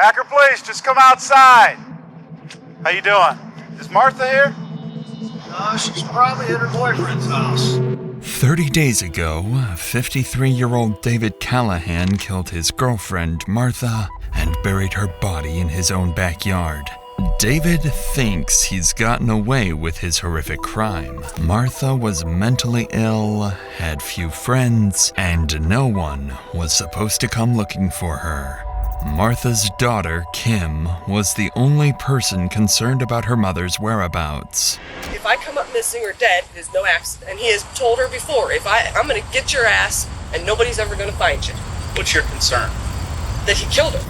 Packer Place, just come outside. How you doing? Is Martha here? She's probably at her boyfriend's house. 30 days ago, 53-year-old David Callahan killed his girlfriend, Martha, and buried her body in his own backyard. David thinks he's gotten away with his horrific crime. Martha was mentally ill, had few friends, and no one was supposed to come looking for her. Martha's daughter, Kim, was the only person concerned about her mother's whereabouts. If I come up missing or dead, there's no accident. And he has told her before, I'm gonna get your ass and nobody's ever gonna find you. What's your concern? That he killed her.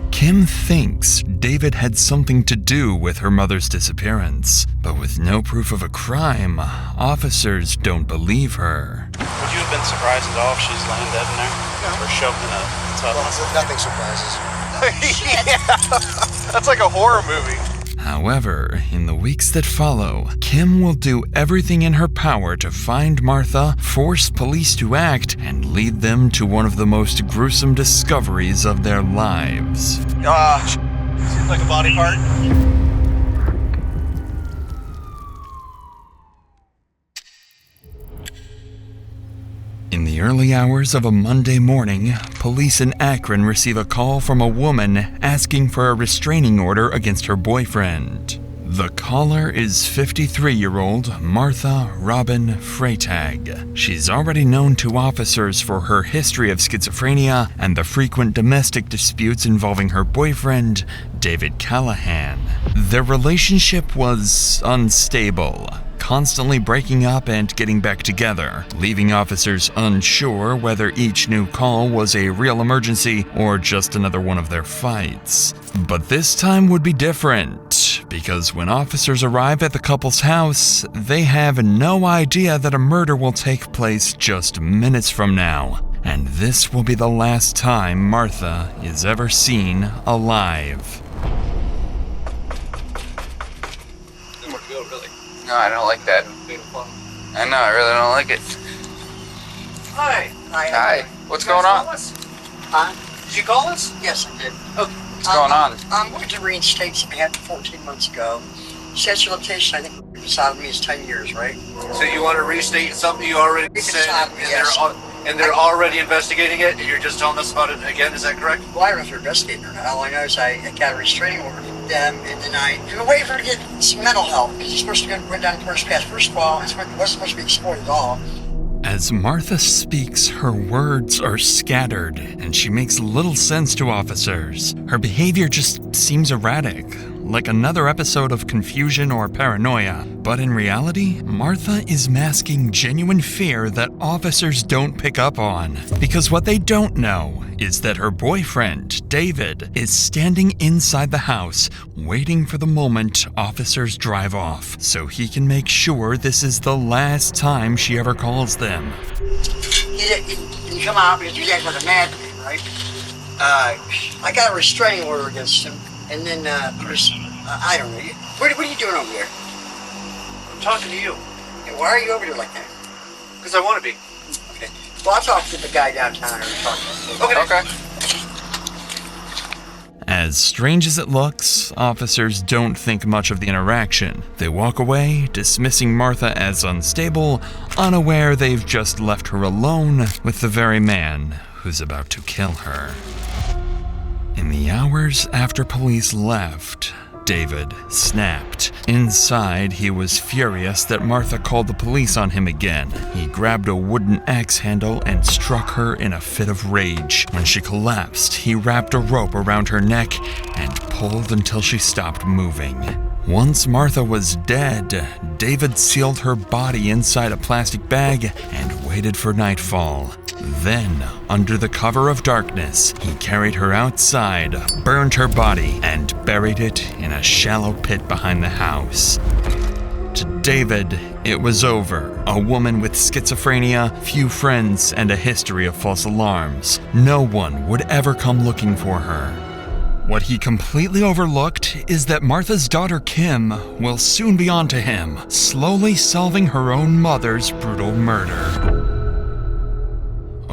Kim thinks David had something to do with her mother's disappearance, but with no proof of a crime, officers don't believe her. Would you have been surprised at all if she's laying dead in there? No. Or shoved in a tub? Well, nothing surprises. Yeah, that's like a horror movie. However, in the weeks that follow, Kim will do everything in her power to find Martha, force police to act, and lead them to one of the most gruesome discoveries of their lives. Seems like a body part. In the early hours of a Monday morning, police in Akron receive a call from a woman asking for a restraining order against her boyfriend. The caller is 53-year-old Martha Robin Freitag. She's already known to officers for her history of schizophrenia and the frequent domestic disputes involving her boyfriend, David Callahan. Their relationship was unstable, constantly breaking up and getting back together, leaving officers unsure whether each new call was a real emergency or just another one of their fights. But this time would be different, because when officers arrive at the couple's house, they have no idea that a murder will take place just minutes from now, and this will be the last time Martha is ever seen alive. No, I don't like that. I know, I really don't like it. Hi. Hi. What's going on? Huh? Did you call us? Yes, I did. Okay. What's going on? I'm going to reinstate something I had 14 months ago. Statute of limitation, I think, beside me is 10 years, right? So you want to restate something you already said, Yes. and they're already investigating it, and you're just telling us about it again, is that correct? Well, I don't know if they're investigating or not. All I know is I got a restraining order from them, and then I've been waiting for her to get some mental help, because he's supposed to go down the first pass. First of all, it wasn't supposed to be explored at all. As Martha speaks, her words are scattered, and she makes little sense to officers. Her behavior just seems erratic, like another episode of confusion or paranoia. But in reality, Martha is masking genuine fear that officers don't pick up on. Because what they don't know is that her boyfriend, David, is standing inside the house, waiting for the moment officers drive off, so he can make sure this is the last time she ever calls them. He didn't come out because you guys were mad at me, right? I got a restraining order against him, and then I don't know. What are you doing over there? I'm talking to you. And why are you over there like that? Because I want to be. Okay. Well, I'll talk to the guy downtown and talk to him. Okay. As strange as it looks, officers don't think much of the interaction. They walk away, dismissing Martha as unstable, unaware they've just left her alone with the very man who's about to kill her. In the hours after police left, David snapped. Inside, he was furious that Martha called the police on him again. He grabbed a wooden axe handle and struck her in a fit of rage. When she collapsed, he wrapped a rope around her neck and pulled until she stopped moving. Once Martha was dead, David sealed her body inside a plastic bag and waited for nightfall. Then, under the cover of darkness, he carried her outside, burned her body, and buried it in a shallow pit behind the house. To David, it was over. A woman with schizophrenia, few friends, and a history of false alarms. No one would ever come looking for her. What he completely overlooked is that Martha's daughter Kim will soon be onto him, slowly solving her own mother's brutal murder.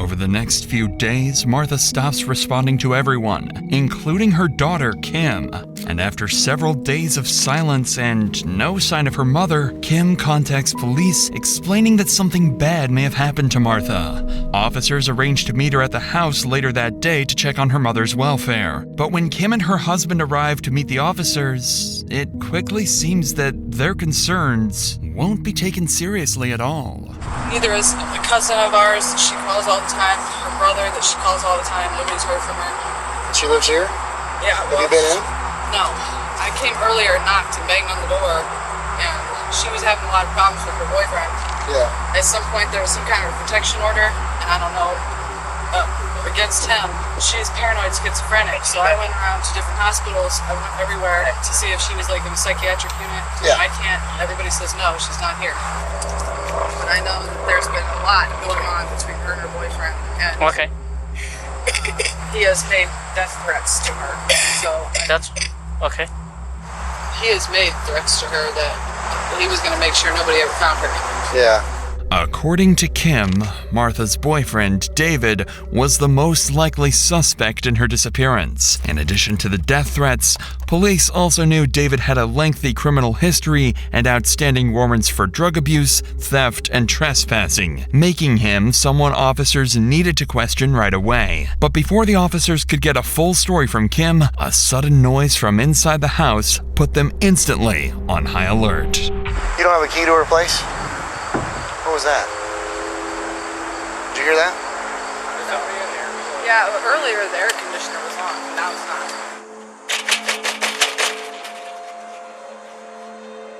Over the next few days, Martha stops responding to everyone, including her daughter, Kim. And after several days of silence and no sign of her mother, Kim contacts police explaining that something bad may have happened to Martha. Officers arrange to meet her at the house later that day to check on her mother's welfare. But when Kim and her husband arrive to meet the officers, it quickly seems that their concerns won't be taken seriously at all. Neither is a cousin of ours that she calls all the time, her brother that she calls all the time. Nobody's heard from her. She lives here? Yeah, Have well, you been in? No. I came earlier, knocked and banged on the door, and she was having a lot of problems with her boyfriend. Yeah. At some point, there was some kind of protection order, and I don't know, against him. She's paranoid schizophrenic, so I went around to different hospitals. I went everywhere to see if she was like in a psychiatric unit. Yeah. I can't. Everybody says no, she's not here. But I know that there's been a lot going on between her and her boyfriend, and Okay. he has made death threats to her. So That's okay. he has made threats to her that he was going to make sure nobody ever found her. Yeah. According to Kim, Martha's boyfriend, David, was the most likely suspect in her disappearance. In addition to the death threats, police also knew David had a lengthy criminal history and outstanding warrants for drug abuse, theft, and trespassing, making him someone officers needed to question right away. But before the officers could get a full story from Kim, a sudden noise from inside the house put them instantly on high alert. You don't have a key to her place? What was that? Did you hear that? Yeah, earlier the air conditioner was on, but now it's not.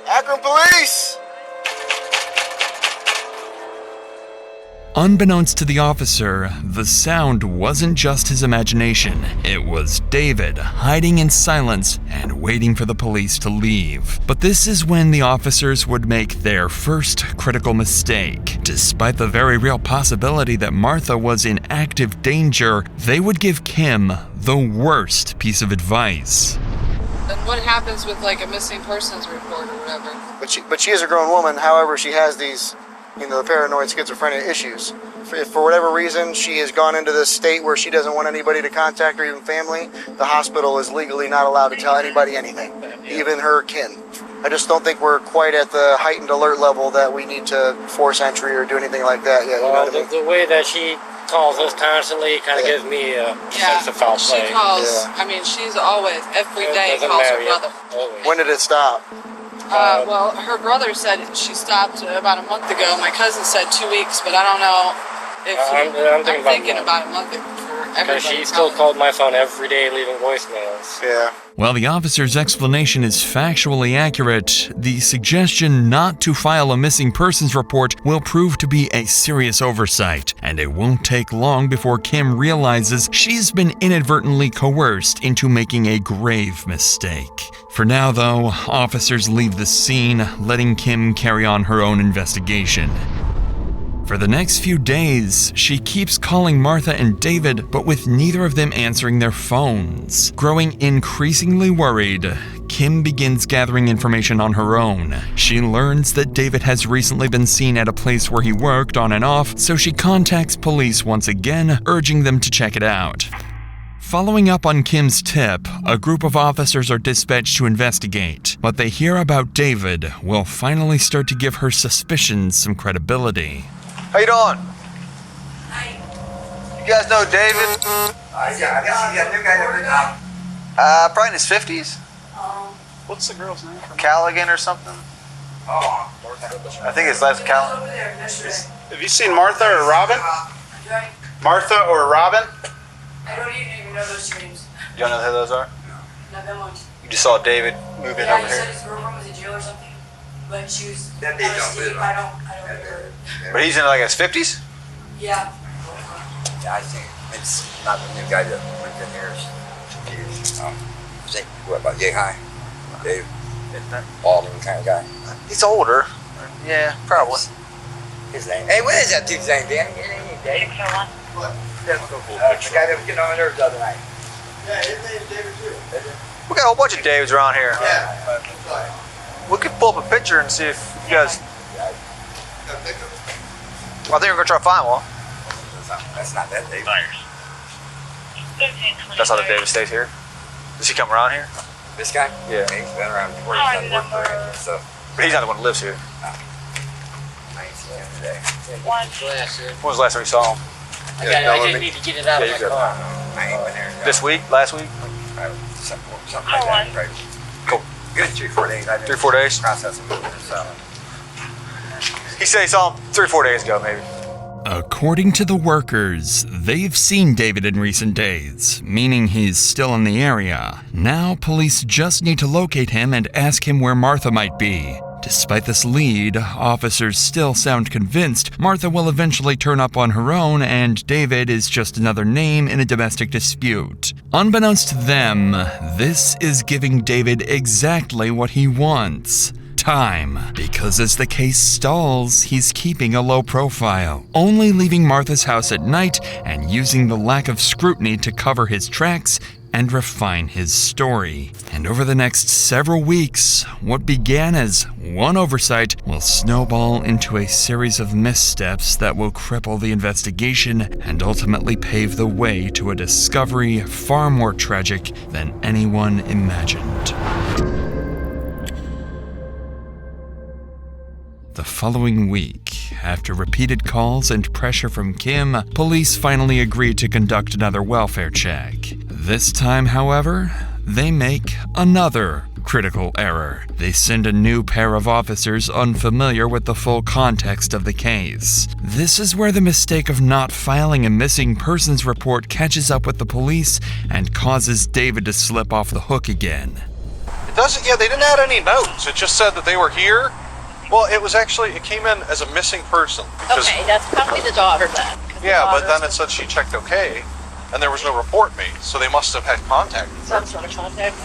Akron Police! Unbeknownst to the officer, the sound wasn't just his imagination. It was David hiding in silence and waiting for the police to leave. But this is when the officers would make their first critical mistake. Despite the very real possibility that Martha was in active danger, they would give Kim the worst piece of advice. Then what happens with like a missing persons report or whatever? But she is a grown woman, however, she has these, the paranoid schizophrenia issues. If for whatever reason she has gone into this state where she doesn't want anybody to contact her, even family, the hospital is legally not allowed to tell anybody anything, even her kin. I just don't think we're quite at the heightened alert level that we need to force entry or do anything like that yet. Well, the way that she calls us constantly kind of gives me a sense of foul play. She calls, Yeah. I mean, she's always, every It day doesn't calls matter, her yeah. brother. Always. When did it stop? Well, her brother said she stopped about a month ago. My cousin said 2 weeks, but I don't know if I'm thinking about a month for Because everybody. she still called my phone every day leaving voicemails. Yeah. While the officer's explanation is factually accurate, the suggestion not to file a missing persons report will prove to be a serious oversight, and it won't take long before Kim realizes she's been inadvertently coerced into making a grave mistake. For now, though, officers leave the scene, letting Kim carry on her own investigation. For the next few days, she keeps calling Martha and David, but with neither of them answering their phones. Growing increasingly worried, Kim begins gathering information on her own. She learns that David has recently been seen at a place where he worked on and off, so she contacts police once again, urging them to check it out. Following up on Kim's tip, a group of officers are dispatched to investigate. What they hear about David will finally start to give her suspicions some credibility. How you doing? Hi. You guys know David? Yeah, I guess he's a new guy that Probably in his 50s. What's the girl's name? Callaghan or something. Oh, I think his last Callaghan. over there yesterday. Have you seen Martha or Robin? Right? Martha or Robin? I don't even know those two names. You don't know who those are? Not that much. You just saw David move in Yeah, over he said here. his girlfriend was in jail or something, but she was. That they don't live on. I don't remember. But he's in like his 50s? Yeah. Yeah, I think it's not the new guy that lived in here. I think, what about Yay High? Dave? Balding kind of guy. He's older. Yeah, probably. His name. Hey, what is that dude's name, Danny? David Callahan? What? The guy that was getting on my nerves the other night. Yeah, his name's David too. We got a whole bunch of Davids around here. Yeah. We could pull up a picture and see if you guys. I think we're gonna try to find one. That's not that David. That's how the David stays here? Does he come around here? This guy? Yeah. He's been around before. He's done work for him and stuff. But he's not the one who lives here. I ain't seen him today. When was the last time you saw him? I just need to get it out Yeah, of you my good. car. I ain't been there. This week? Last week? Something like that. Right. Cool. Good 3-4 days. 3-4 days? Processing. So. He said he saw him 3-4 days ago, maybe. According to the workers, they've seen David in recent days, meaning he's still in the area. Now, police just need to locate him and ask him where Martha might be. Despite this lead, officers still sound convinced Martha will eventually turn up on her own and David is just another name in a domestic dispute. Unbeknownst to them, this is giving David exactly what he wants. Time, because as the case stalls, he's keeping a low profile, only leaving Martha's house at night and using the lack of scrutiny to cover his tracks and refine his story. And over the next several weeks, what began as one oversight will snowball into a series of missteps that will cripple the investigation and ultimately pave the way to a discovery far more tragic than anyone imagined. The following week, after repeated calls and pressure from Kim, police finally agreed to conduct another welfare check. This time, however, they make another critical error. They send a new pair of officers unfamiliar with the full context of the case. This is where the mistake of not filing a missing persons report catches up with the police and causes David to slip off the hook again. It doesn't, yeah, they didn't add any notes. It just said that they were here. Well, it came in as a missing person. Okay, that's probably the daughter then. Yeah, but then it said she checked okay, and there was no report made, so they must have had contact. Some sort of contact.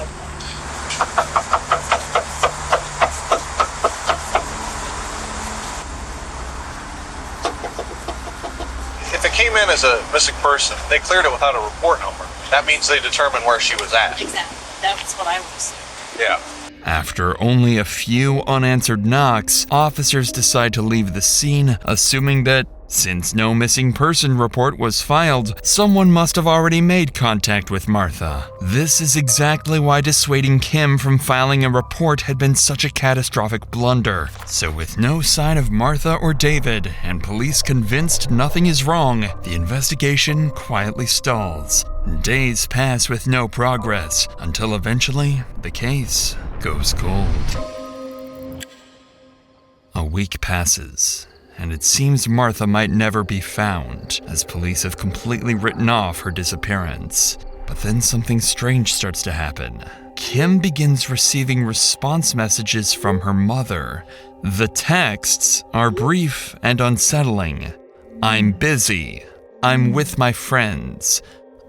If it came in as a missing person, they cleared it without a report number. That means they determined where she was at. Exactly. That's what I was. Yeah. After only a few unanswered knocks, officers decide to leave the scene, assuming that, since no missing person report was filed, someone must have already made contact with Martha. This is exactly why dissuading Kim from filing a report had been such a catastrophic blunder. So with no sign of Martha or David, and police convinced nothing is wrong, the investigation quietly stalls. Days pass with no progress, until eventually, the case goes cold. A week passes, and it seems Martha might never be found, as police have completely written off her disappearance. But then something strange starts to happen. Kim begins receiving response messages from her mother. The texts are brief and unsettling. "I'm busy. I'm with my friends.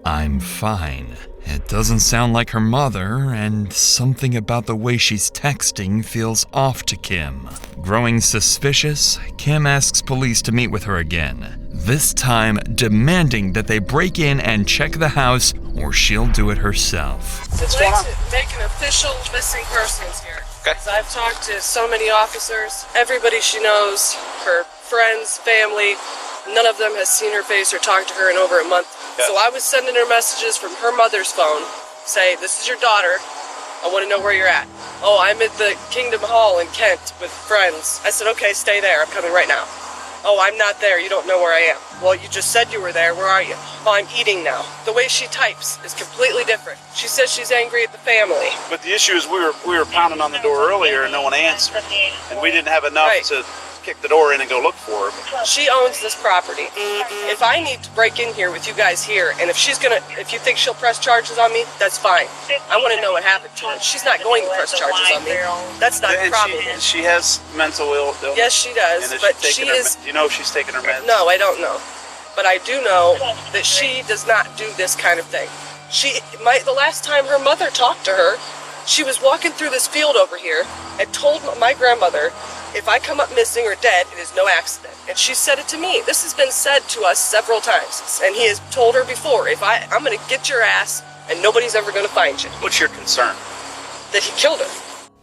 I'm fine." It doesn't sound like her mother, and something about the way she's texting feels off to Kim. Growing suspicious, Kim asks police to meet with her again, this time demanding that they break in and check the house, or she'll do it herself. I'd like to make an official missing persons here. Okay. 'Cause I've talked to so many officers, everybody she knows, her friends, family, none of them has seen her face or talked to her in over a month. Yeah. So I was sending her messages from her mother's phone, say, "This is your daughter. I want to know where you're at." "Oh, I'm at the Kingdom Hall in Kent with friends." I said, "Okay, stay there. I'm coming right now." "Oh, I'm not there. You don't know where I am." "Well, you just said you were there. Where are you?" "Oh, I'm eating now." The way she types is completely different. She says she's angry at the family. But the issue is we were pounding on the door earlier and no one answered. And we didn't have enough to kick the door in and go look for her. She owns this property. If I need to break in here with you guys here, and if you think she'll press charges on me, that's fine. I want to know what happened to her. She's not going to press charges on me. That's not the problem. She has mental illness. Yes, she does, but she is... Do you know if she's taking her meds? No, I don't know. But I do know that she does not do this kind of thing. The last time her mother talked to her, she was walking through this field over here and told my grandmother, "If I come up missing or dead, it is no accident." And she said it to me. This has been said to us several times. And he has told her before, I'm going to get your ass and nobody's ever going to find you. What's your concern? That he killed her.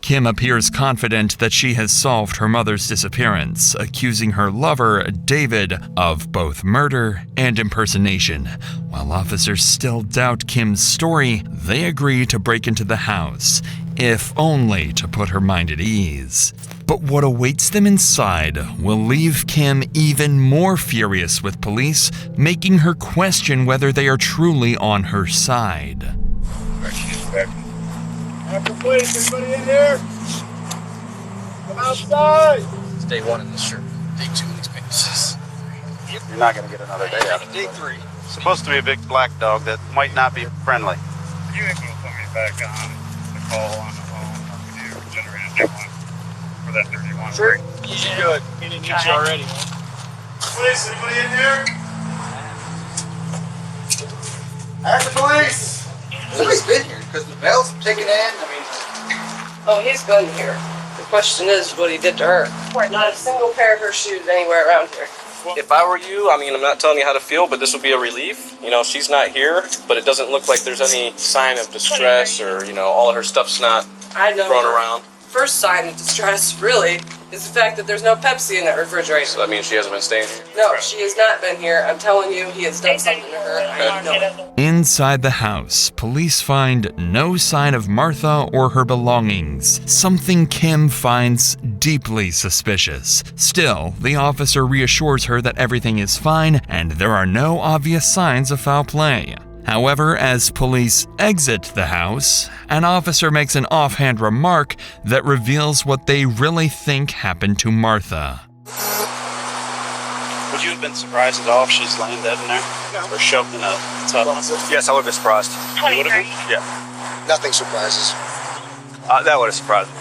Kim appears confident that she has solved her mother's disappearance, accusing her lover, David, of both murder and impersonation. While officers still doubt Kim's story, they agree to break into the house, if only to put her mind at ease. But what awaits them inside will leave Kim even more furious with police, making her question whether they are truly on her side. After police, everybody in here? Come outside! It's day 1 in this shirt. Day 2 in these pants. You're not going to get another day out of it. Day 3. Supposed to be a big black dog that might not be friendly. You ain't gonna put me back on the call on the phone, or could you generate a new one for that 31? Sure. He's good. He didn't get you already. Police, anybody in here? After police! He's been here because the bell's taken in. Oh, he's been here. The question is what he did to her. Not a single pair of her shoes anywhere around here. If I were you, I mean, I'm not telling you how to feel, but this would be a relief. You know, she's not here, but it doesn't look like there's any sign of distress or, you know, all of her stuff's not thrown around. First sign of distress, really, is the fact that there's no Pepsi in that refrigerator. So that means she hasn't been staying here? No, she has not been here. I'm telling you, he has done something to her. I know it. Inside the house, police find no sign of Martha or her belongings, something Kim finds deeply suspicious. Still, the officer reassures her that everything is fine and there are no obvious signs of foul play. However, as police exit the house, an officer makes an offhand remark that reveals what they really think happened to Martha. Would you have been surprised at all if she's laying dead in there? No. Or shoved in a tub? Yes, I would have been surprised. You would have been? Yeah. Nothing surprises. That would have surprised me.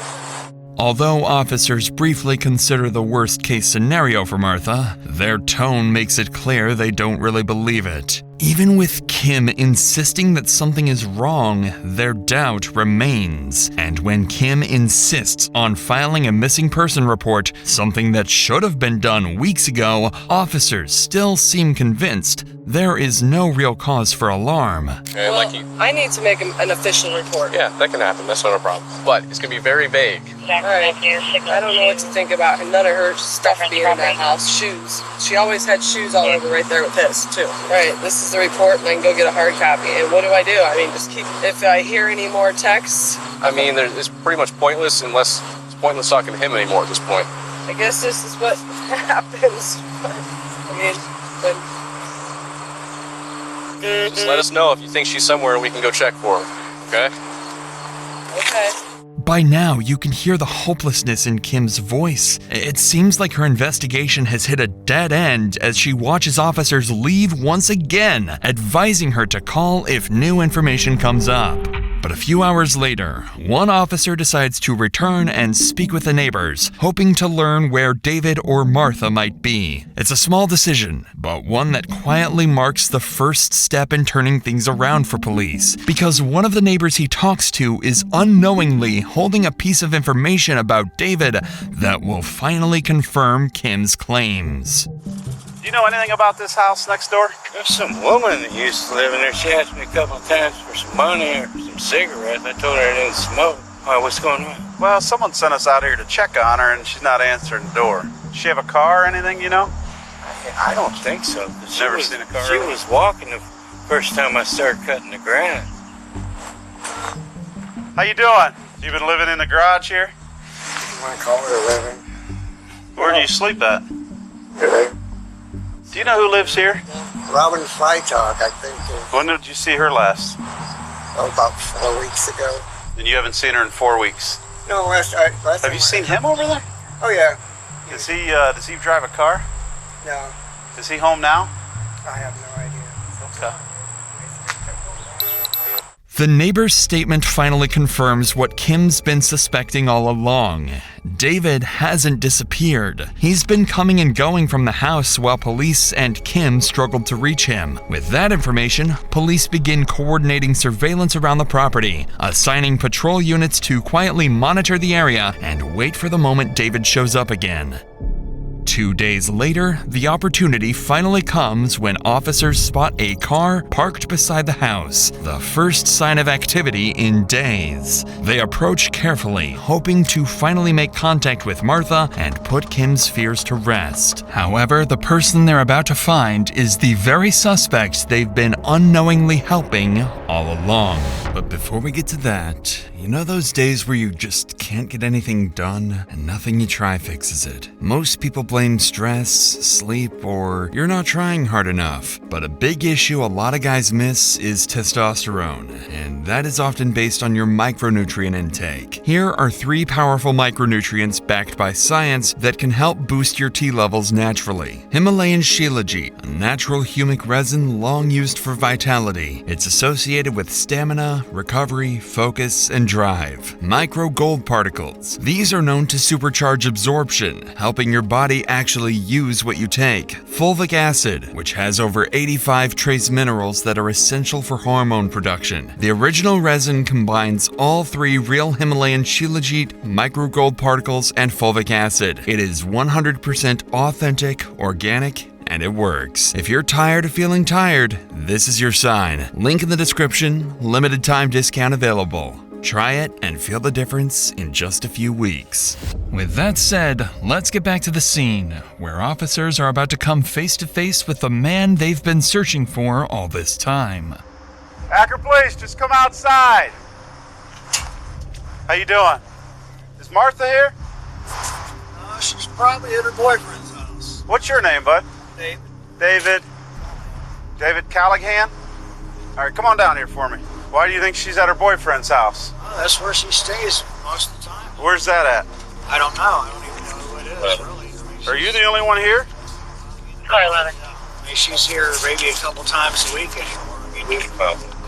Although officers briefly consider the worst-case scenario for Martha, their tone makes it clear they don't really believe it. Even with Kim insisting that something is wrong, their doubt remains. And when Kim insists on filing a missing person report, something that should have been done weeks ago, officers still seem convinced there is no real cause for alarm. Okay, Well, I need to make an official report. Yeah, that can happen. That's not a problem. But it's going to be very vague. Alright, I don't know what to think about none of her stuff being in that house. Shoes. She always had shoes all over right there with his, too. Right, this is the report, and I can go get a hard copy. And what do? I mean, just keep, if I hear any more texts. I mean, it's pretty much pointless unless it's pointless talking to him anymore at this point. I guess this is what happens. I mean, Just let us know if you think she's somewhere and we can go check for her, okay? Okay. By now, you can hear the hopelessness in Kim's voice. It seems like her investigation has hit a dead end as she watches officers leave once again, advising her to call if new information comes up. But a few hours later, one officer decides to return and speak with the neighbors, hoping to learn where David or Martha might be. It's a small decision, but one that quietly marks the first step in turning things around for police, because one of the neighbors he talks to is unknowingly holding a piece of information about David that will finally confirm Kim's claims. Do you know anything about this house next door? There's some woman that used to live in there. She asked me a couple of times for some money or some cigarettes. I told her I didn't smoke. Why, what's going on? Well, someone sent us out here to check on her and she's not answering the door. Does she have a car or anything, you know? I don't think so. Never seen a car. She was walking the first time I started cutting the grass. How you doing? You been living in the garage here? You want to call it a living? Where do you sleep at? Do you know who lives here? Robin Freitag, I think. When did you see her last? About 4 weeks ago. And you haven't seen her in 4 weeks? No, last Have you seen him over there? Oh, yeah. Does he drive a car? No, Is he home now? I have no idea. Okay. The neighbor's statement finally confirms what Kim's been suspecting all along. David hasn't disappeared. He's been coming and going from the house while police and Kim struggled to reach him. With that information, police begin coordinating surveillance around the property, assigning patrol units to quietly monitor the area and wait for the moment David shows up again. 2 days later, the opportunity finally comes when officers spot a car parked beside the house, the first sign of activity in days. They approach carefully, hoping to finally make contact with Martha and put Kim's fears to rest. However, the person they're about to find is the very suspect they've been unknowingly helping all along. But before we get to that, you know those days where you just can't get anything done and nothing you try fixes it? Most people blame stress, sleep, or you're not trying hard enough. But a big issue a lot of guys miss is testosterone, and that is often based on your micronutrient intake. Here are 3 powerful micronutrients backed by science that can help boost your T levels naturally. Himalayan shilajit, a natural humic resin long used for vitality. It's associated with stamina, recovery, focus, and drive. Micro gold particles. These are known to supercharge absorption, helping your body actually use what you take. Fulvic acid, which has over 85 trace minerals that are essential for hormone production. The original resin combines all 3 real Himalayan shilajit, micro gold particles, and fulvic acid. It is 100% authentic, organic, and it works. If you're tired of feeling tired, this is your sign. Link in the description, limited time discount available. Try it and feel the difference in just a few weeks. With that said, let's get back to the scene, where officers are about to come face to face with the man they've been searching for all this time. Akron Police, just come outside. How you doing? Is Martha here? She's probably at her boyfriend's house. What's your name, bud? David. David. David Callahan? All right, come on down here for me. Why do you think she's at her boyfriend's house? Oh, that's where she stays most of the time. Where's that at? I don't know. I don't even know who it is, really. Are you the only one here? Car 11. I mean, she's here maybe a couple times a week anymore. I mean, we've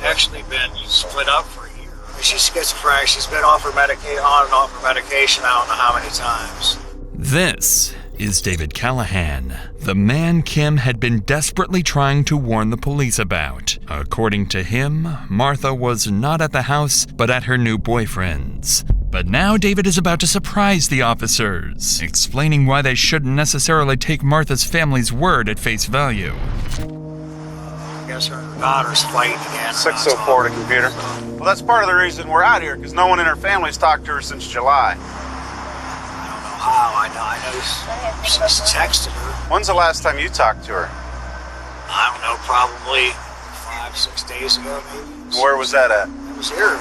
actually been split up for a year. I mean, she's schizophrenic. She's been on and off her medication I don't know how many times. This is David Callahan, the man Kim had been desperately trying to warn the police about. According to him, Martha was not at the house, but at her new boyfriend's. But now David is about to surprise the officers, explaining why they shouldn't necessarily take Martha's family's word at face value. I guess her daughter's fighting again. 604 to computer. Well, that's part of the reason we're out here, because no one in her family's talked to her since July. I know she's texted her. When's the last time you talked to her? I don't know, probably 5-6 days ago, maybe. Where was that at? It was here.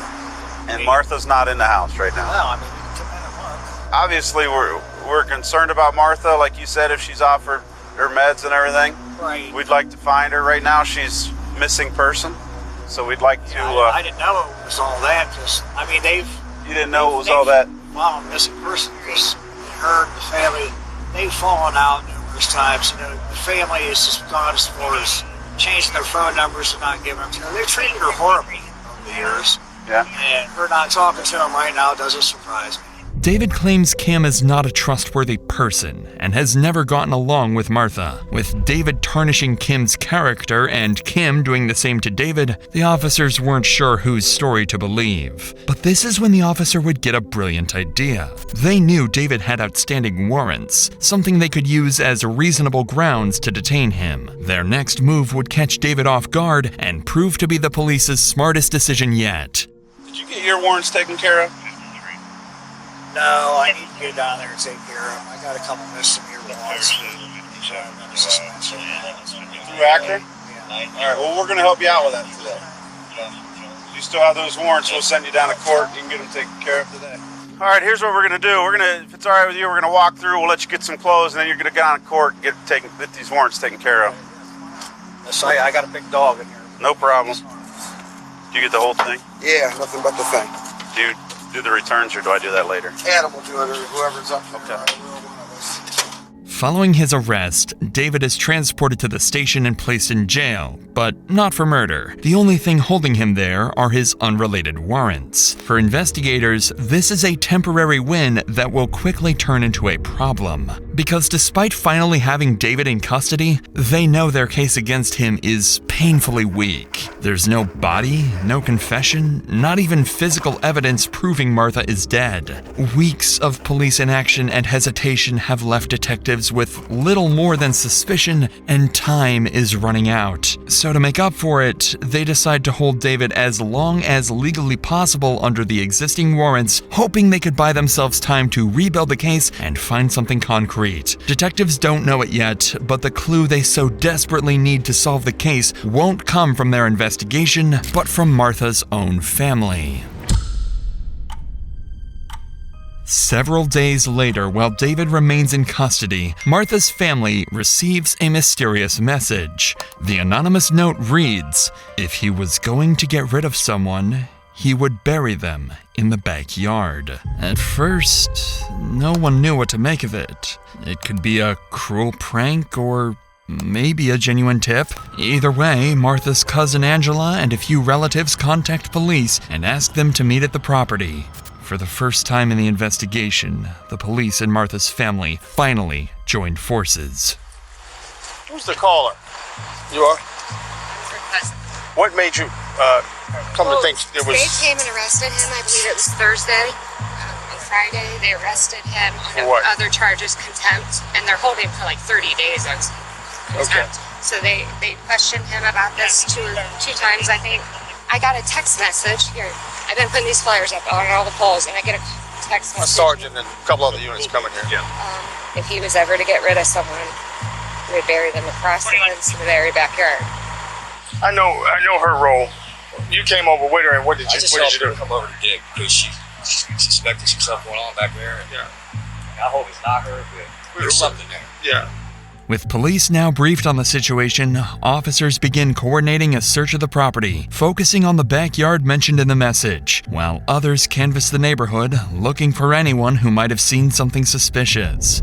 And Martha's not in the house right now. Well, I mean, you can come in a month. Obviously, we're concerned about Martha, like you said, if she's off her meds and everything. Right. We'd like to find her. Right now, she's missing person, so we'd like to. I didn't know it was all that. I mean, You didn't know it was all that. Well, missing person because her and the family, they've fallen out numerous times. You know, the family has just gone as far as changing their phone numbers and not giving them to her. They've treated her horribly over the years. Yeah. And her not talking to them right now doesn't surprise me. David claims Kim is not a trustworthy person and has never gotten along with Martha. With David tarnishing Kim's character and Kim doing the same to David, the officers weren't sure whose story to believe. But this is when the officer would get a brilliant idea. They knew David had outstanding warrants, something they could use as reasonable grounds to detain him. Their next move would catch David off guard and prove to be the police's smartest decision yet. Did you get your warrants taken care of? No, I need to get down there and take care of them. I got a couple misdemeanor warrants. Through Akron? Yeah. All right, well, we're going to help you out with that today. You still have those warrants, we'll send you down to court. You can get them taken care of today. All right, here's what we're going to do. If it's all right with you, we're going to walk through. We'll let you get some clothes, and then you're going to go down to court and get these warrants taken care of. I got a big dog in here. No problem. Do you get the whole thing? Yeah, nothing but the thing. Do you do the returns, or do I do that later? Adam will do it, or whoever's up there. Okay. Following his arrest, David is transported to the station and placed in jail, but not for murder. The only thing holding him there are his unrelated warrants. For investigators, this is a temporary win that will quickly turn into a problem. Because despite finally having David in custody, they know their case against him is painfully weak. There's no body, no confession, not even physical evidence proving Martha is dead. Weeks of police inaction and hesitation have left detectives with little more than suspicion, and time is running out. So to make up for it, they decide to hold David as long as legally possible under the existing warrants, hoping they could buy themselves time to rebuild the case and find something concrete. Detectives don't know it yet, but the clue they so desperately need to solve the case won't come from their investigation, but from Martha's own family. Several days later, while David remains in custody, Martha's family receives a mysterious message. The anonymous note reads, "If he was going to get rid of someone, he would bury them in the backyard." At first, no one knew what to make of it. It could be a cruel prank or maybe a genuine tip. Either way, Martha's cousin Angela and a few relatives contact police and ask them to meet at the property. For the first time in the investigation, the police and Martha's family finally joined forces. Who's the caller? You are? What made you come to think it was... They came and arrested him, I believe it was Thursday. On Friday, they arrested him on other charges, contempt, and they're holding for like 30 days on contempt. So they questioned him about this two times, I think. I got a text message here. I've been putting these flyers up on all the poles, and I get a text message. A sergeant and a couple other units coming here. Yeah. If he was ever to get rid of someone, we would bury them across the fence in the very backyard. I know her role. You came over with her, and what did you do? Come over to dig because she suspected some stuff going on back there. And, I hope it's not her, but there's something there. Yeah. With police now briefed on the situation, officers begin coordinating a search of the property, focusing on the backyard mentioned in the message, while others canvass the neighborhood, looking for anyone who might have seen something suspicious.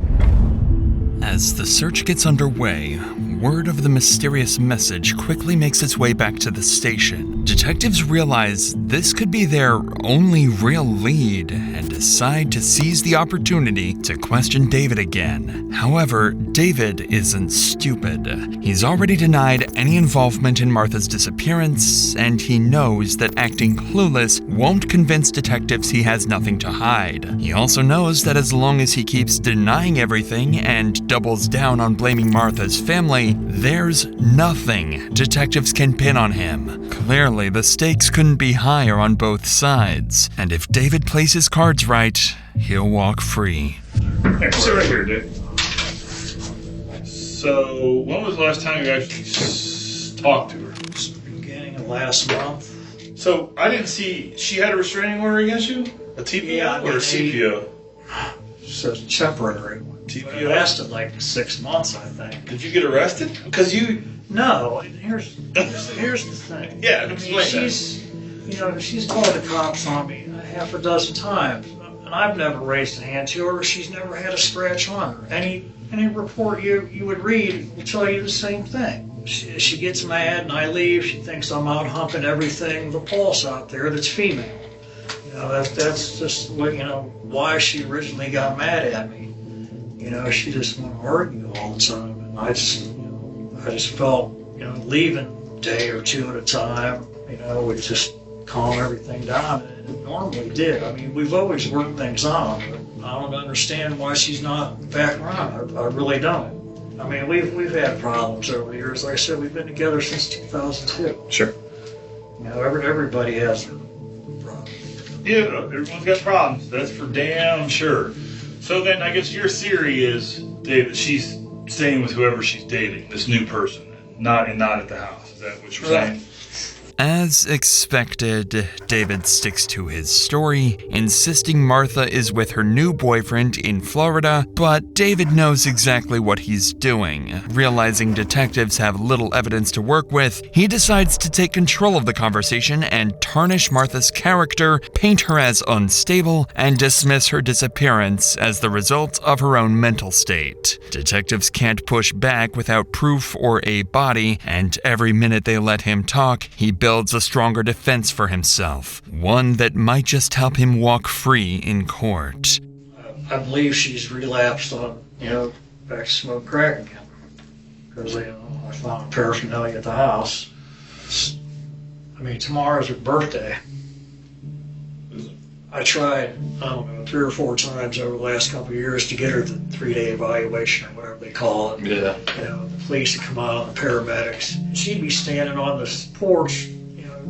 As the search gets underway, word of the mysterious message quickly makes its way back to the station. Detectives realize this could be their only real lead and decide to seize the opportunity to question David again. However, David isn't stupid. He's already denied any involvement in Martha's disappearance, and he knows that acting clueless won't convince detectives he has nothing to hide. He also knows that as long as he keeps denying everything and doubles down on blaming Martha's family, there's nothing detectives can pin on him. Clearly, the stakes couldn't be higher on both sides, and if David plays his cards right, he'll walk free. Hey, sit right here, Dick. So, when was the last time you actually talked to her? Beginning of last month. So, I didn't see, she had a restraining order against you? A TPO or a CPO? So temporary. TPO? Lasted like 6 months, I think. Did you get arrested? Because you... No, here's the thing. Yeah, explain she's called the cops on me a half a dozen times, and I've never raised a hand to her. She's never had a scratch on her. Any report you would read will tell you the same thing. She gets mad and I leave. She thinks I'm out humping everything with a pulse out there that's female. That's just why she originally got mad at me. She just wanted to argue all the time, and I just felt, leaving a day or two at a time, would just calm everything down. And it normally did. I mean, we've always worked things on, but I don't understand why she's not back around. I really don't. I mean, we've had problems over the years. Like I said, we've been together since 2002. Sure. Everybody has their problems. Yeah, everyone's got problems. That's for damn sure. So then I guess your theory is, David, she's staying with whoever she's dating, this new person, not at the house. Is that what you're saying? As expected, David sticks to his story, insisting Martha is with her new boyfriend in Florida, but David knows exactly what he's doing. Realizing detectives have little evidence to work with, he decides to take control of the conversation and tarnish Martha's character, paint her as unstable, and dismiss her disappearance as the result of her own mental state. Detectives can't push back without proof or a body, and every minute they let him talk, he builds a stronger defense for himself, one that might just help him walk free in court. I believe she's relapsed on back to smoke crack again. Because, I found paraphernalia at the house. I mean, tomorrow's her birthday. I tried, 3 or 4 times over the last couple of years to get her the 3-day evaluation or whatever they call it. Yeah. The police would come out, the paramedics. She'd be standing on the porch,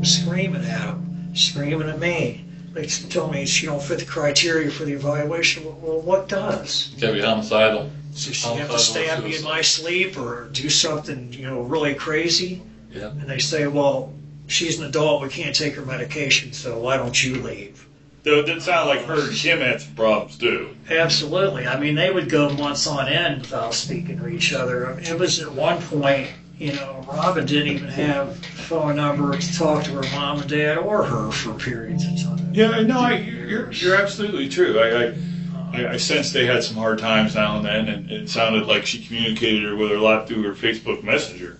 screaming at them, screaming at me. They told me she don't fit the criteria for the evaluation. Well, what does? Can't be homicidal. So she have to stab me in my sleep or do something, really crazy? Yeah. And they say, well, she's an adult, we can't take her medication, so why don't you leave? Though it did sound like her and Kim had some problems too. Absolutely. I mean, they would go months on end without speaking to each other. I mean, it was at one point, Robin didn't even have a phone number to talk to her mom and dad or her for periods of time. Yeah, no, you're absolutely true. I sensed they had some hard times now and then, and it sounded like she communicated with her a lot through her Facebook Messenger.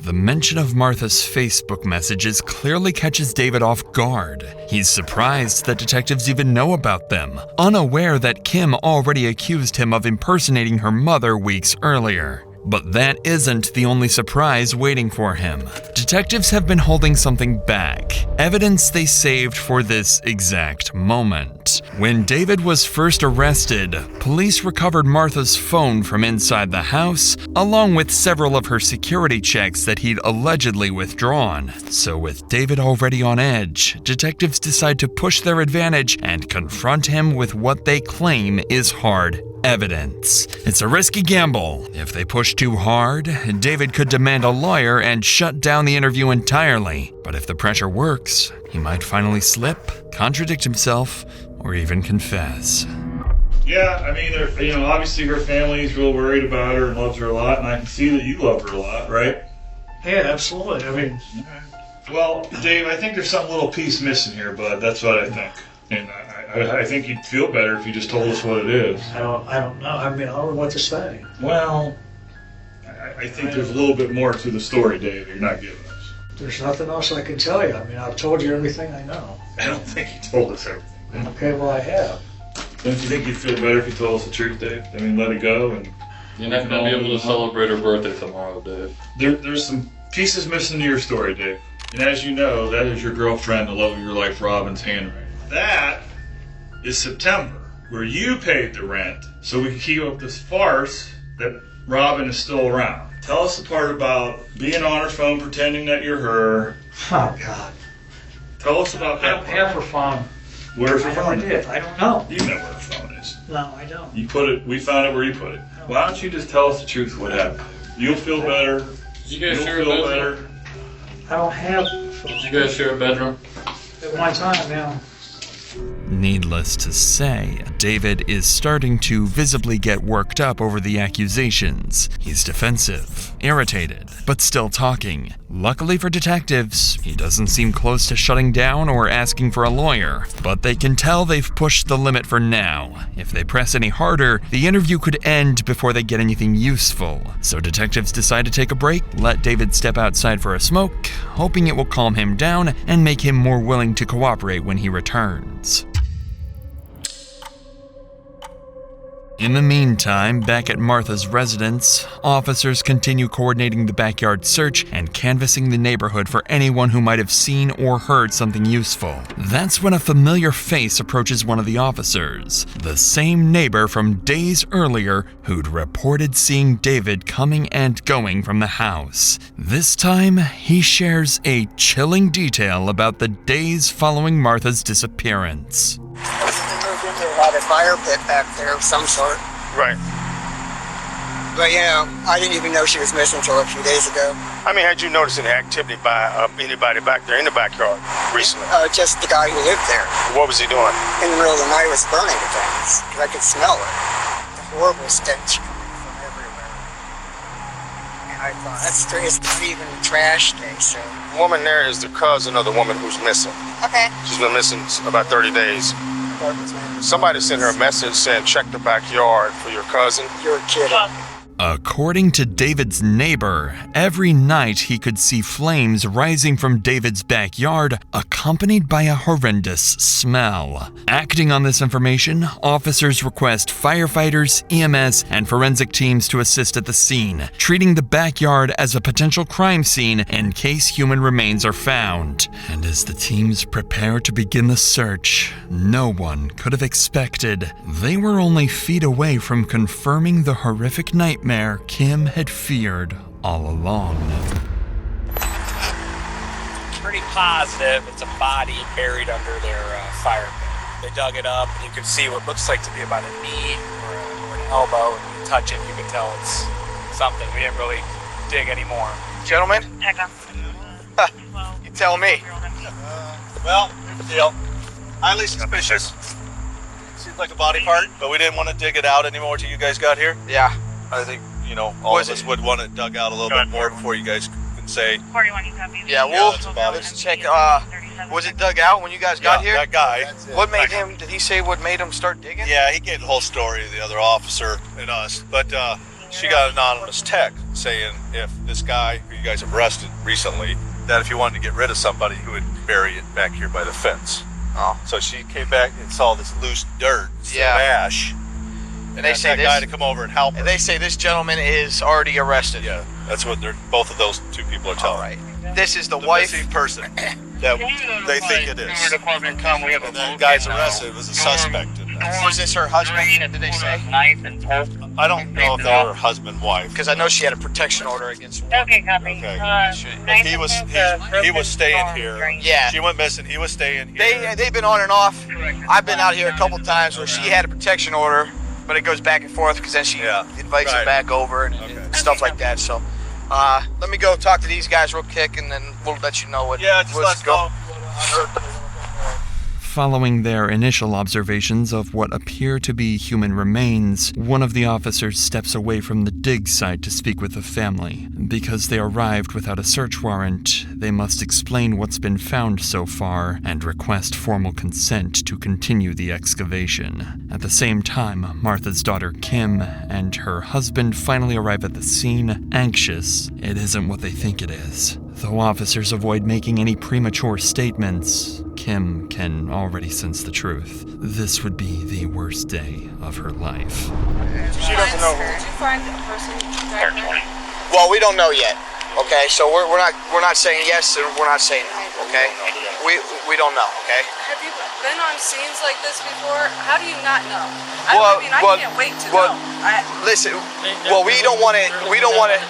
The mention of Martha's Facebook messages clearly catches David off guard. He's surprised that detectives even know about them, unaware that Kim already accused him of impersonating her mother weeks earlier. But that isn't the only surprise waiting for him. Detectives have been holding something back, evidence they saved for this exact moment. When David was first arrested, police recovered Martha's phone from inside the house, along with several of her security checks that he'd allegedly withdrawn. So with David already on edge, detectives decide to push their advantage and confront him with what they claim is hard evidence. It's a risky gamble. If they push too hard, David could demand a lawyer and shut down the interview entirely. But if the pressure works, he might finally slip, contradict himself, or even confess. Yeah, I mean, obviously her family's real worried about her and loves her a lot, and I can see that you love her a lot, right? Yeah, absolutely. I mean, well, Dave, I think there's some little piece missing here, bud. That's what I think. And I think you'd feel better if you just told us what it is. I don't know. I mean, I don't know what to say. Well, I think there's a little bit more to the story, Dave, you're not giving us. There's nothing else I can tell you. I mean, I've told you everything I know. I don't think you told us everything. Okay, well, I have. Don't you think you'd feel better if you told us the truth, Dave? I mean, let it go and... You're not going to be able to celebrate her birthday tomorrow, Dave. There's some pieces missing to your story, Dave. And as you know, that is your girlfriend, the love of your life, Robin's handwriting. That is September, where you paid the rent so we can keep up this farce that Robin is still around. Tell us the part about being on her phone pretending that you're her. Oh, God. Tell us about that. I don't have her phone. Where's her phone? I don't know. You know where her phone is. No, I don't. You put it, we found it where you put it. Why don't you just tell us the truth of what happened? You'll feel better. Did you guys share a You'll feel bedroom? better. I don't have a phone. Did you guys share a bedroom? At one time, yeah. Needless to say, David is starting to visibly get worked up over the accusations. He's defensive, irritated, but still talking. Luckily for detectives, he doesn't seem close to shutting down or asking for a lawyer, but they can tell they've pushed the limit for now. If they press any harder, the interview could end before they get anything useful. So detectives decide to take a break, let David step outside for a smoke, hoping it will calm him down and make him more willing to cooperate when he returns. In the meantime, back at Martha's residence, officers continue coordinating the backyard search and canvassing the neighborhood for anyone who might have seen or heard something useful. That's when a familiar face approaches one of the officers, the same neighbor from days earlier who'd reported seeing David coming and going from the house. This time, he shares a chilling detail about the days following Martha's disappearance. Had a fire pit back there of some sort. Right. But I didn't even know she was missing until a few days ago. I mean, had you noticed any activity by anybody back there in the backyard recently? Just the guy who lived there. What was he doing? In the middle of the night was burning things, because I could smell it. The horrible stench coming from everywhere. And I thought, that's strange. It's even trash day, so. The woman there is the cousin of the woman who's missing. Okay. She's been missing about 30 days. Somebody sent her a message saying check the backyard for your cousin. You're kidding. According to David's neighbor, every night he could see flames rising from David's backyard, accompanied by a horrendous smell. Acting on this information, officers request firefighters, EMS, and forensic teams to assist at the scene, treating the backyard as a potential crime scene in case human remains are found. And as the teams prepare to begin the search, no one could have expected they were only feet away from confirming the horrific nightmare Kim had feared all along. Pretty positive it's a body buried under their fire pit. They dug it up, and you can see what looks like to be about a knee or an elbow. And when you touch it, you can tell it's something. We didn't really dig anymore. Gentlemen? You tell me. Well, here's the deal. Highly suspicious. Seems like a body part, but we didn't want to dig it out anymore till you guys got here. Yeah. I think, all of us would want it dug out a little bit more before you guys can say. 41, you copy? Yeah, let's check. Was it dug out when you guys got here? That guy. What made him, did he say what made him start digging? Yeah, he gave the whole story to the other officer and us. But she got an anonymous text saying if this guy who you guys have arrested recently, that if you wanted to get rid of somebody, who would bury it back here by the fence. Oh. So she came back and saw this loose dirt, ash. And they say that guy to come over and help her. And they say this gentleman is already arrested. Yeah, that's what both of those two people are telling. All right. This is the wife. Missing person that they think it is. And that guy's arrested was a suspect in this. Was this her husband? Did they say? I don't know if they were husband wife. Because I know she had a protection order against him. Okay, copy. Okay. He was staying here. Yeah. She went missing. He was staying here. They've been on and off. I've been out here a couple times where she had a protection order, but it goes back and forth because then she invites him back over and stuff like that. So let me go talk to these guys real quick, and then we'll let you know what. Yeah, just let's go. Following their initial observations of what appear to be human remains, one of the officers steps away from the dig site to speak with the family. Because they arrived without a search warrant, they must explain what's been found so far and request formal consent to continue the excavation. At the same time, Martha's daughter Kim and her husband finally arrive at the scene, anxious it isn't what they think it is. Though officers avoid making any premature statements, Kim can already sense the truth. This would be the worst day of her life. She doesn't know. Did you find a person back there? Well, we don't know yet. Okay, so we're not saying yes and we're not saying no. Okay, we don't know. Okay. Have you been on scenes like this before? How do you not know? I can't wait to know. Listen, we don't want to.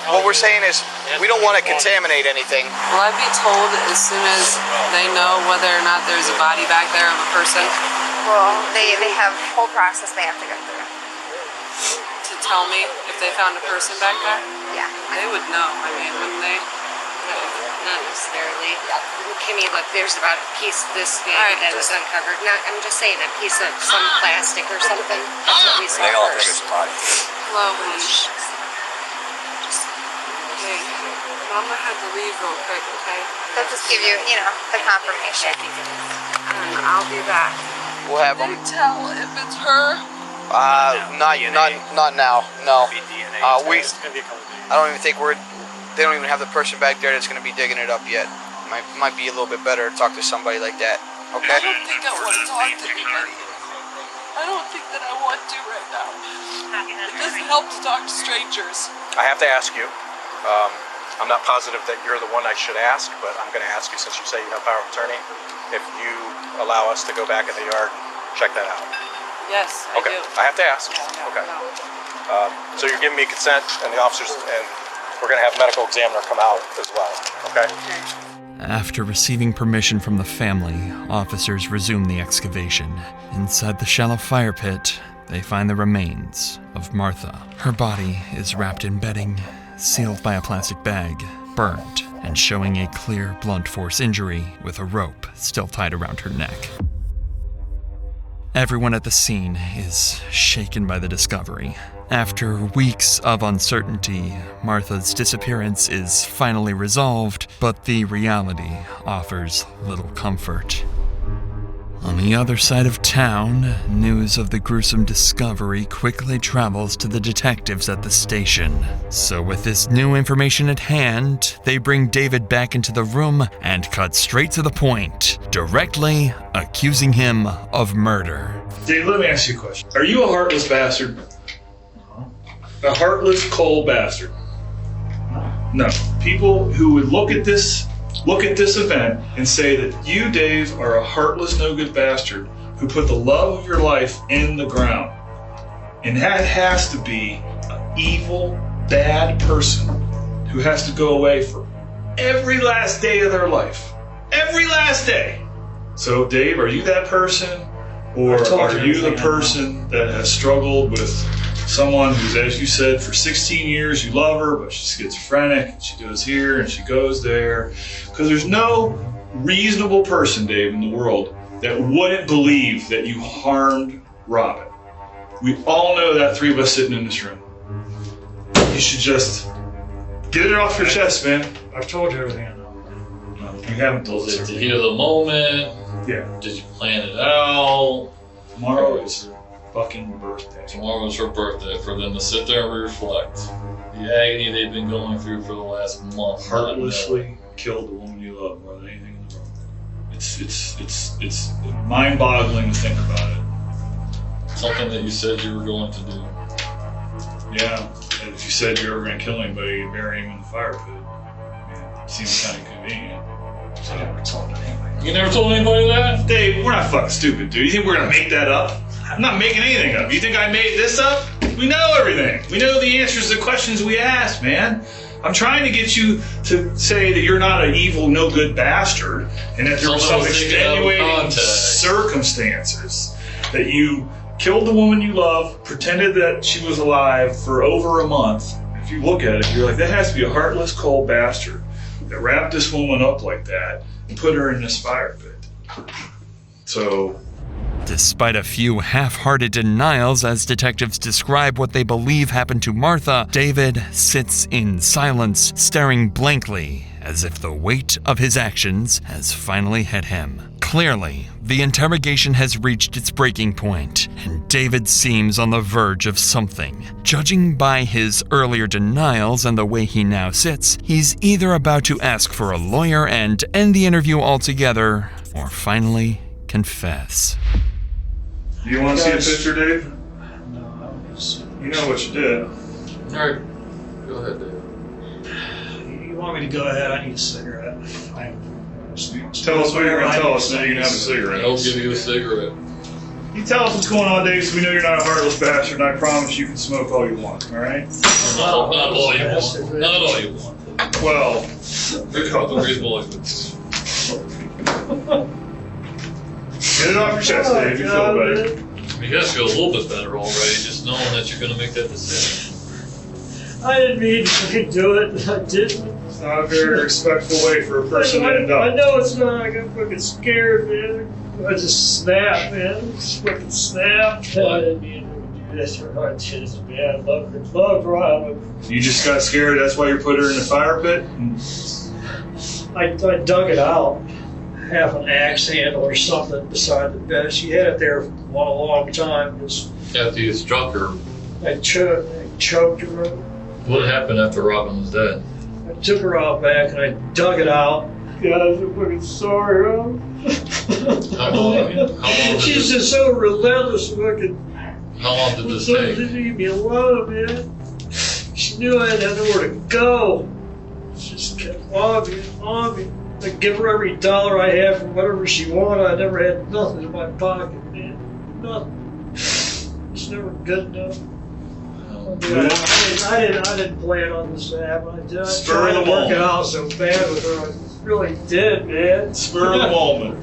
What we're saying is we don't want to contaminate anything. Will I be told as soon as they know whether or not there's a body back there of a person? Well, they have a whole process they have to go through. To tell me if they found a person back there? Yeah. They would know, wouldn't they? No, not necessarily. Kimmy, look, there's about a piece this big that was uncovered. I'm just saying a piece of some plastic or something. That's what we saw first. Hello, honey. Hey, Mama had to leave real quick, okay? They'll just give you, the confirmation. I'll be back. We'll have them. Can you tell if it's her? Not now. No. I don't even think they don't even have the person back there that's going to be digging it up yet. Might be a little bit better to talk to somebody like that. Okay. I don't think I want to talk to anybody. I don't think that I want to right now. It doesn't help to talk to strangers. I have to ask you. I'm not positive that you're the one I should ask, but I'm going to ask you since you say you have power of attorney. If you allow us to go back in the yard, check that out. Yes, I do. I have to ask. Okay. So you're giving me consent, and the officers, and we're going to have a medical examiner come out as well. Okay? After receiving permission from the family, officers resume the excavation. Inside the shallow fire pit, they find the remains of Martha. Her body is wrapped in bedding, sealed by a plastic bag, burnt, and showing a clear blunt force injury with a rope still tied around her neck. Everyone at the scene is shaken by the discovery. After weeks of uncertainty, Martha's disappearance is finally resolved, but the reality offers little comfort. On On the other side of town, news of the gruesome discovery quickly travels to the detectives at the station. So with this new information at hand, they bring David back into the room and cut straight to the point, directly accusing him of murder. Dave, let me ask you a question. Are you a heartless bastard? A heartless, cold bastard? No. People who would look at this event and say that you, Dave, are a heartless, no-good bastard who put the love of your life in the ground. And that has to be an evil, bad person who has to go away for every last day of their life. Every last day. So, Dave, are you that person? Or are you the person that has struggled with someone who's, as you said, for 16 years you love her, but she's schizophrenic, and she goes here and she goes there? Because there's no reasonable person, Dave, in the world that wouldn't believe that you harmed Robin. We all know that, three of us sitting in this room. You should just get it off your chest, man. I've told you everything I know. No, you haven't told us Was it the everything. heat of the moment? Yeah. Did you plan it out? Tomorrow is her fucking birthday. Tomorrow was her birthday, for them to sit there and reflect. The agony they've been going through for the last month. Heartlessly killed the woman you love more than anything in the world. It's mind-boggling to think about it. Something that you said you were going to do. Yeah, and if you said you were going to kill anybody, you'd bury him in the fire pit. I mean, it seems kind of convenient. I never told anybody. You never told anybody that? Dave, we're not fucking stupid, dude. You think we're going to make that up? I'm not making anything up. You think I made this up? We know everything. We know the answers to the questions we ask, man. I'm trying to get you to say that you're not an evil, no good bastard, and that there were some extenuating circumstances that you killed the woman you love, pretended that she was alive for over a month. If you look at it, you're like, that has to be a heartless, cold bastard that wrapped this woman up like that and put her in this fire pit. So, Despite a few half-hearted denials as detectives describe what they believe happened to Martha, David sits in silence, staring blankly, as if the weight of his actions has finally hit him. Clearly, the interrogation has reached its breaking point, and David seems on the verge of something. Judging by his earlier denials and the way he now sits, he's either about to ask for a lawyer and end the interview altogether, or finally confess. do you want to see a picture, Dave? No, I don't need to see. You know what you did. Alright, go ahead, Dave. You want me to go ahead? I need a cigarette. Tell us what you're going to tell us, and then you can have a cigarette. I'll give you a cigarette. You tell us what's going on, Dave, so we know you're not a heartless bastard, and I promise you can smoke all you want, alright? Not all you want. Not all you want. Well, There's a reasonable get it off your chest, Dave. You feel better. You guys feel a little bit better already, just knowing that you're going to make that decision. I didn't mean to do it. I didn't. It's not a very respectful way for a person to end I up. know it's not. I got fucking scared, man. I just snapped, man. Just fucking snapped. I didn't mean to do this. I just, man, I loved Robin. You just got scared, that's why you put her in the fire pit? I dug it out. Half an axe handle or something beside the bed. She had it there for a long time. After you struck her, I choked her up. what happened after Robin was dead? I took her out back and I dug it out. Guys, I'm fucking sorry, Rob. How long did She's this, just so relentless. Fucking. how long did this take? Didn't leave me alone, man. She knew I had nowhere to go. She just kept on me. I'd give her every dollar I had for whatever she wanted. I never had nothing in my pocket, man. Nothing. It's never good enough. I didn't plan on this to happen. I tried to work it out so bad with her. I really did, man. Spur of the moment.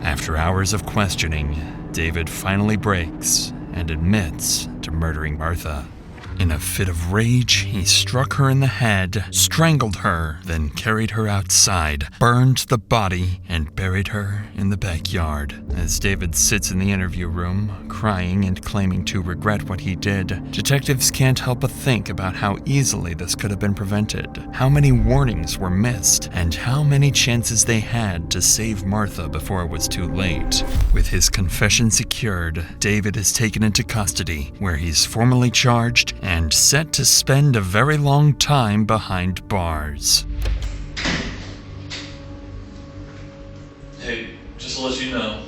After hours of questioning, David finally breaks and admits to murdering Martha. In a fit of rage, he struck her in the head, strangled her, then carried her outside, burned the body, and buried her in the backyard. As David sits in the interview room, crying and claiming to regret what he did, detectives can't help but think about how easily this could have been prevented, how many warnings were missed, and how many chances they had to save Martha before it was too late. With his confession secured, David is taken into custody, where he's formally charged and set to spend a very long time behind bars. Hey, just to let you know,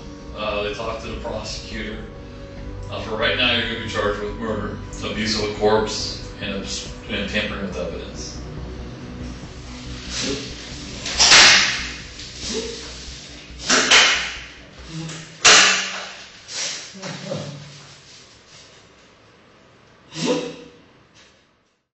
they talked to the prosecutor. For right now, you're going to be charged with murder, abuse of a corpse, and tampering with evidence.